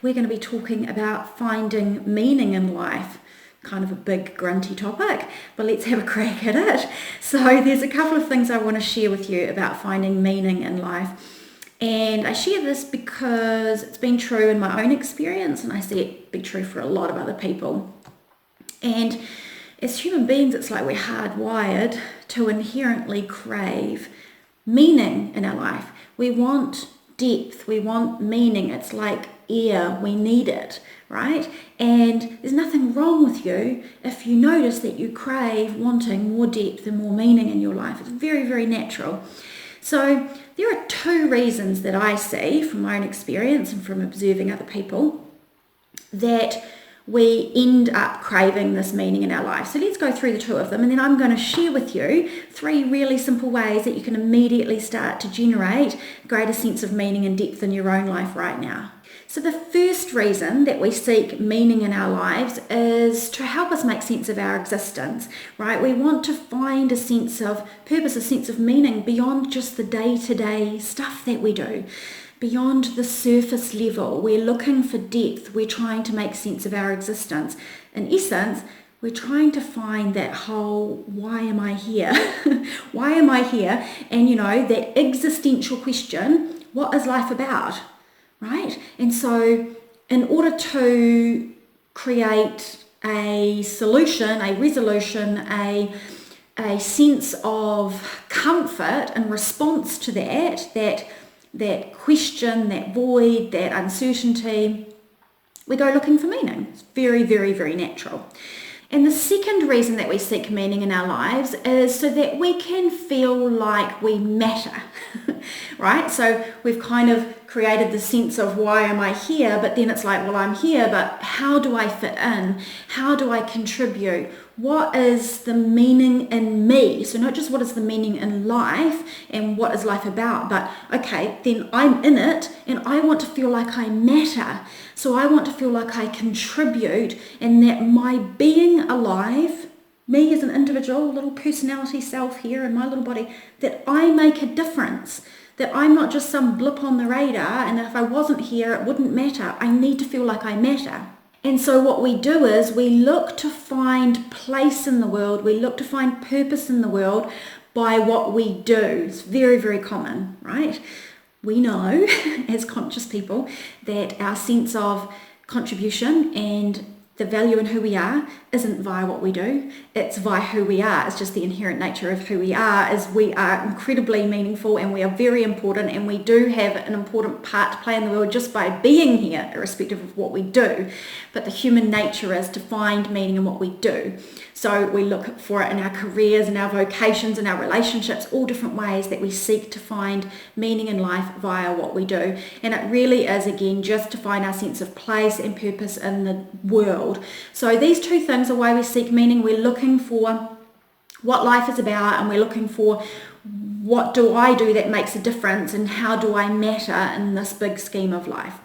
We're going to be talking about finding meaning in life. Kind of a big grunty topic, but let's have a crack at it. So there's a couple of things I want to share with you about finding meaning in life. And I share this because it's been true in my own experience, and I see it be true for a lot of other people. And as human beings, it's like we're hardwired to inherently crave meaning in our life. We want depth, we want meaning. It's like air, we need it, right? And there's nothing wrong with you if you notice that you crave wanting more depth and more meaning in your life. It's very, very natural. So there are two reasons that I see from my own experience and from observing other people that we end up craving this meaning in our life. So let's go through the two of them, and then I'm going to share with you three really simple ways that you can immediately start to generate a greater sense of meaning and depth in your own life right now. So the first reason that we seek meaning in our lives is to help us make sense of our existence, right? We want to find a sense of purpose, a sense of meaning beyond just the day-to-day stuff that we do. Beyond the surface level, we're looking for depth, we're trying to make sense of our existence. In essence, we're trying to find that whole, why am I here? Why am I here? And that existential question, what is life about? Right? And so in order to create a solution, a resolution, a sense of comfort in response to that question, that void, that uncertainty, we go looking for meaning. It's very, very, very natural. And the second reason that we seek meaning in our lives is so that we can feel like we matter, right? So we've kind of created the sense of why am I here, but then it's like, well, I'm here, but how do I fit in? How do I contribute? What is the meaning in me? So not just what is the meaning in life and what is life about, but okay, then I'm in it and I want to feel like I matter. So I want to feel like I contribute and that my being alive, me as an individual, little personality self here in my little body, that I make a difference. That I'm not just some blip on the radar, and if I wasn't here, it wouldn't matter. I need to feel like I matter. And so what we do is we look to find place in the world, we look to find purpose in the world by what we do. It's very, very common, right? We know as conscious people that our sense of contribution and the value in who we are isn't via what we do, it's via who we are. It's just the inherent nature of who we are, is we are incredibly meaningful and we are very important, and we do have an important part to play in the world just by being here, irrespective of what we do. But the human nature is to find meaning in what we do. So we look for it in our careers, in our vocations, in our relationships, all different ways that we seek to find meaning in life via what we do. And it really is, again, just to find our sense of place and purpose in the world. So these two things are why we seek meaning. We're looking for what life is about, and we're looking for what do I do that makes a difference, and how do I matter in this big scheme of life.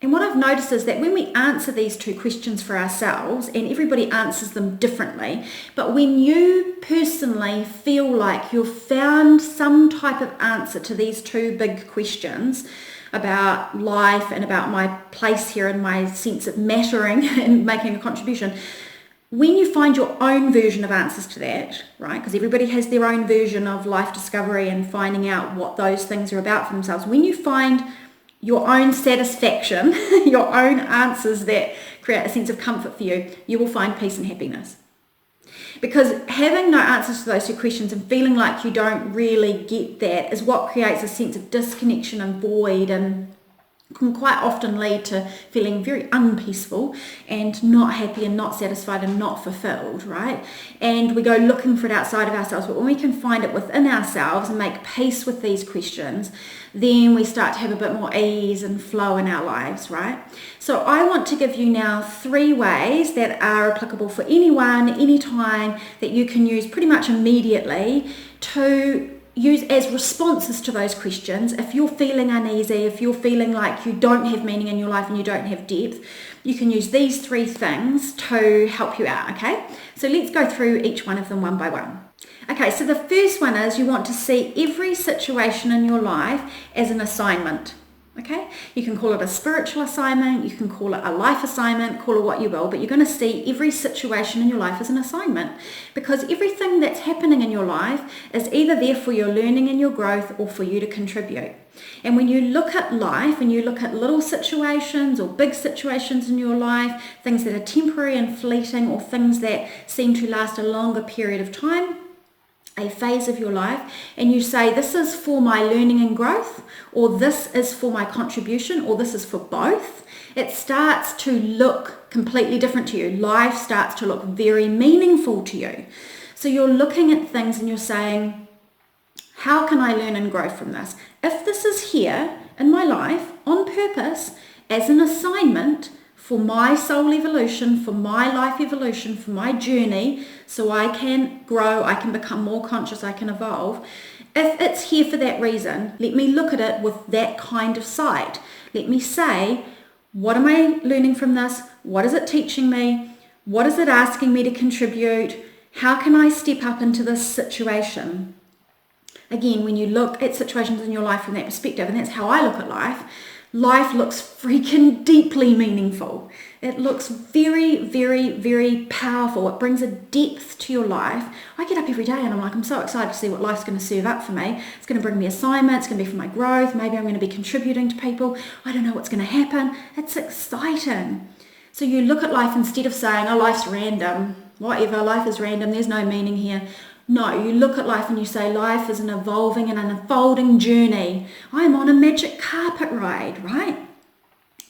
And what I've noticed is that when we answer these two questions for ourselves, and everybody answers them differently, but when you personally feel like you've found some type of answer to these two big questions about life and about my place here and my sense of mattering and making a contribution, when you find your own version of answers to that, right, because everybody has their own version of life discovery and finding out what those things are about for themselves, when you find your own satisfaction, your own answers that create a sense of comfort for you, you will find peace and happiness. Because having no answers to those two questions and feeling like you don't really get that is what creates a sense of disconnection and void, and can quite often lead to feeling very unpeaceful and not happy and not satisfied and not fulfilled, right? And we go looking for it outside of ourselves, but when we can find it within ourselves and make peace with these questions, then we start to have a bit more ease and flow in our lives, right? So I want to give you now 3 ways that are applicable for anyone, anytime, that you can use pretty much immediately to use as responses to those questions. If you're feeling uneasy, if you're feeling like you don't have meaning in your life and you don't have depth, you can use these 3 things to help you out, okay? So let's go through each one of them one by one. Okay, so the first one is you want to see every situation in your life as an assignment. Okay, you can call it a spiritual assignment, you can call it a life assignment, call it what you will, but you're going to see every situation in your life as an assignment, because everything that's happening in your life is either there for your learning and your growth or for you to contribute. And when you look at life and you look at little situations or big situations in your life, things that are temporary and fleeting or things that seem to last a longer period of time, a phase of your life, and you say, this is for my learning and growth, or this is for my contribution, or this is for both, it starts to look completely different to you. Life starts to look very meaningful to you. So you're looking at things and you're saying, how can I learn and grow from this? If this is here in my life on purpose as an assignment for my soul evolution, for my life evolution, for my journey, so I can grow, I can become more conscious, I can evolve. If it's here for that reason, let me look at it with that kind of sight. Let me say, what am I learning from this? What is it teaching me? What is it asking me to contribute? How can I step up into this situation? Again, when you look at situations in your life from that perspective, and that's how I look at life, life looks freaking deeply meaningful. It looks very, very, very powerful. It brings a depth to your life. I get up every day and I'm like, I'm so excited to see what life's going to serve up for me. It's going to bring me assignments. It's going to be for my growth. Maybe I'm going to be contributing to people. I don't know what's going to happen. It's exciting. So you look at life instead of saying, oh, life's random. Whatever, life is random. There's no meaning here. No, you look at life and you say life is an evolving and an unfolding journey. I'm on a magic carpet ride, right?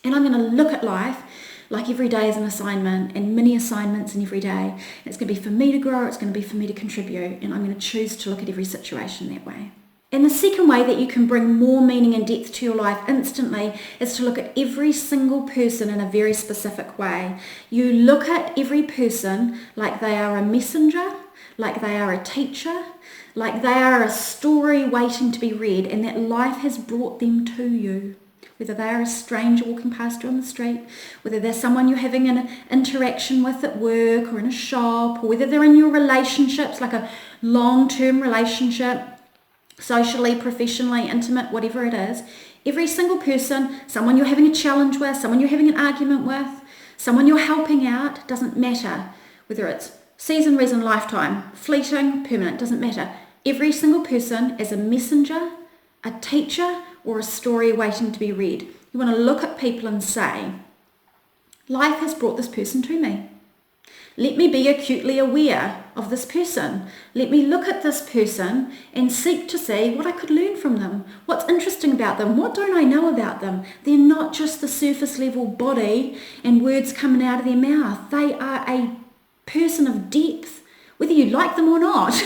And I'm going to look at life like every day is an assignment and many assignments in every day. And it's going to be for me to grow, it's going to be for me to contribute, and I'm going to choose to look at every situation that way. And the second way that you can bring more meaning and depth to your life instantly is to look at every single person in a very specific way. You look at every person like they are a messenger, like they are a teacher, like they are a story waiting to be read, and that life has brought them to you. Whether they are a stranger walking past you on the street, whether they're someone you're having an interaction with at work or in a shop, or whether they're in your relationships, like a long-term relationship, socially, professionally, intimate, whatever it is, every single person, someone you're having a challenge with, someone you're having an argument with, someone you're helping out, doesn't matter. Whether it's season, reason, lifetime, fleeting, permanent, doesn't matter. Every single person is a messenger, a teacher, or a story waiting to be read. You want to look at people and say, life has brought this person to me. Let me be acutely aware of this person. Let me look at this person and seek to see what I could learn from them. What's interesting about them? What don't I know about them? They're not just the surface level body and words coming out of their mouth. They are a person of depth, whether you like them or not,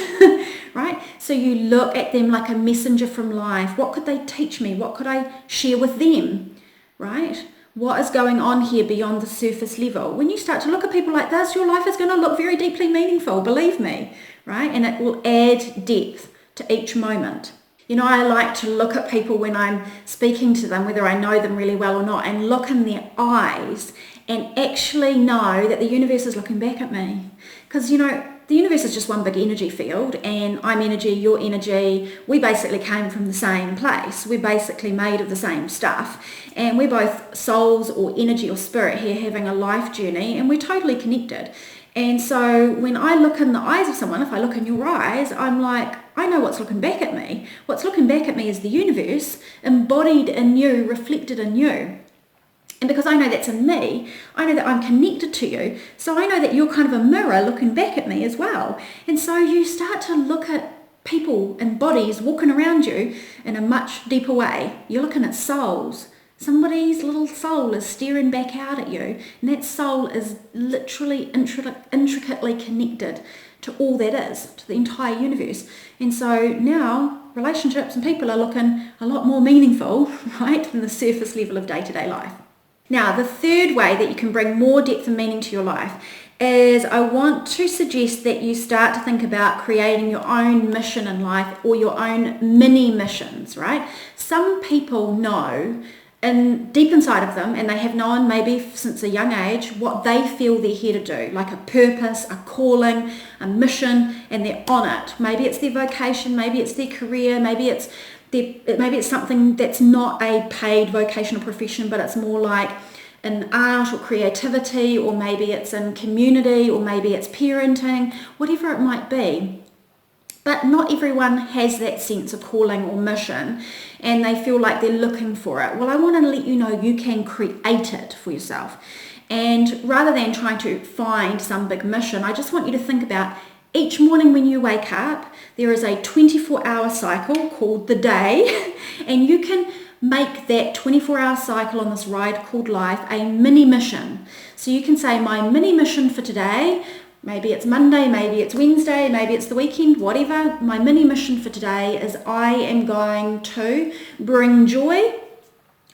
right? So you look at them like a messenger from life. What could they teach me? What could I share with them, right? What is going on here beyond the surface level? When you start to look at people like this, your life is going to look very deeply meaningful, believe me, right? And it will add depth to each moment. You know, I like to look at people when I'm speaking to them, whether I know them really well or not, and look in their eyes and actually know that the universe is looking back at me. Because, you know, the universe is just one big energy field, and I'm energy, you're energy. We basically came from the same place. We're basically made of the same stuff, and we're both souls or energy or spirit here having a life journey, and we're totally connected. And so when I look in the eyes of someone, if I look in your eyes, I'm like, I know what's looking back at me. What's looking back at me is the universe embodied in you, reflected in you. And because I know that's in me, I know that I'm connected to you. So I know that you're kind of a mirror looking back at me as well. And so you start to look at people and bodies walking around you in a much deeper way. You're looking at souls. Somebody's little soul is staring back out at you. And that soul is literally intricately connected to all that is, to the entire universe. And so now relationships and people are looking a lot more meaningful, right, than the surface level of day-to-day life. Now, the third way that you can bring more depth and meaning to your life is I want to suggest that you start to think about creating your own mission in life or your own mini missions, right? Some people know deep inside of them, and they have known maybe since a young age, what they feel they're here to do, like a purpose, a calling, a mission, and they're on it. Maybe it's their vocation, maybe it's their career, maybe it's maybe it's something that's not a paid vocational profession, but it's more like in art or creativity, or maybe it's in community, or maybe it's parenting, whatever it might be. But not everyone has that sense of calling or mission, and they feel like they're looking for it. Well, I want to let you know you can create it for yourself. And rather than trying to find some big mission, I just want you to think about each morning when you wake up, there is a 24-hour cycle called the day, and you can make that 24-hour cycle on this ride called life a mini mission. So you can say, my mini mission for today, maybe it's Monday, maybe it's Wednesday, maybe it's the weekend, whatever. My mini mission for today is I am going to bring joy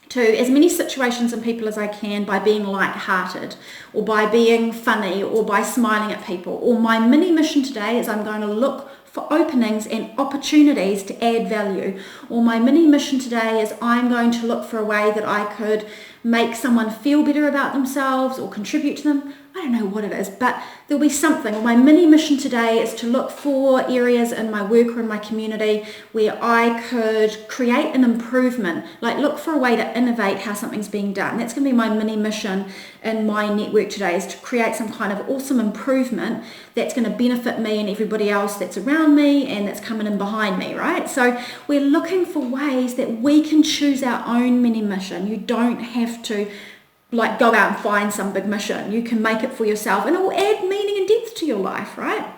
to as many situations and people as I can by being light-hearted, or by being funny, or by smiling at people. Or my mini mission today is I'm going to look for openings and opportunities to add value. Or my mini mission today is I'm going to look for a way that I could make someone feel better about themselves or contribute to them. I don't know what it is, but there'll be something. Or my mini mission today is to look for areas in my work or in my community where I could create an improvement, like look for a way to innovate how something's being done. That's going to be my mini mission in my network today, is to create some kind of awesome improvement that's going to benefit me and everybody else that's around me and that's coming in behind me, right? So we're looking for ways that we can choose our own mini mission. You don't have to go out and find some big mission. You can make it for yourself, and it will add meaning and depth to your life, right?